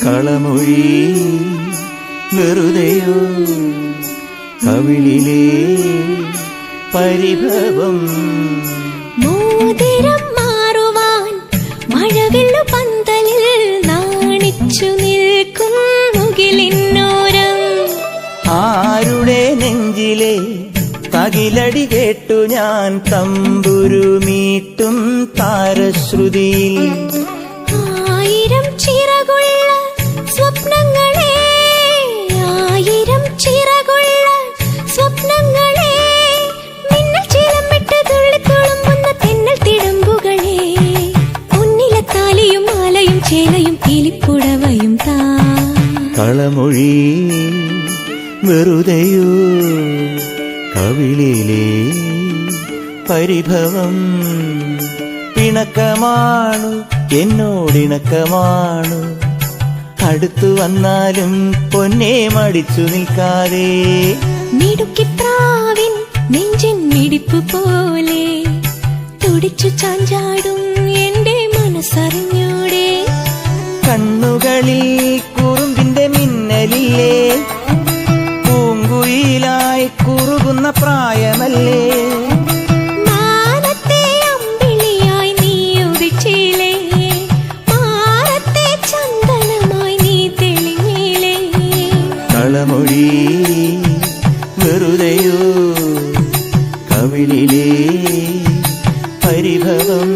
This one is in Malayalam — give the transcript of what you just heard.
കളമൊഴി വെറുതെയോ കവിളിലെ പരിഭവം. മോതിരം മാറുവാൻ മഴവില്ലു പന്തലിൽ നാണിച്ചു നിൽക്കും മുകിലിന്നോരം. ആരുടെ നെഞ്ചിലെ തകിലടി കേട്ടു ഞാൻ തമ്പുരുമീട്ടും താരശ്രുതിയിൽ. ആയിരം ചിറകുള്ള സ്വപ്നങ്ങളെ, ആയിരം ചിറകുള്ള സ്വപ്നങ്ങളെ, മിന്നൽ ചിലമിട്ട് തുള്ളിത്തുളുമ്പുന്ന തെന്നൽ തിടമ്പുകളെ, പൊന്നിലെ താലിയും മാലയും ചേലയും കിളിപ്പുടവയും താ. കളമൊഴി വെറുതെയോ കവിളിലെ പരിഭവം. പിണക്കമാണു എന്നോടിണക്കമാണു, അടുത്തു വന്നാലും പൊന്നെ മടിച്ചു നിൽക്കാതെ. മിടുക്കിപ്രാവിൻ നെഞ്ചിൻ മിടിപ്പ് പോലെ തുടിച്ചു ചാഞ്ചാടും എന്റെ മനസ്സറിഞ്ഞൂടെ. കണ്ണുകളിൽ കുറുമ്പിന്റെ മിന്നലില്ലേ, പൂങ്കുയിലായി കുറുകുന്ന പ്രായമല്ലേ. മാനത്തെ അമ്പിളിയായി നീ ഉദിച്ചില്ലേ, മാനത്തെ ചന്ദനമായി നീ തെളിഞ്ഞില്ലേ. കളമൊഴി വെറുതെയോ കവിളിലെ പരിഭവം.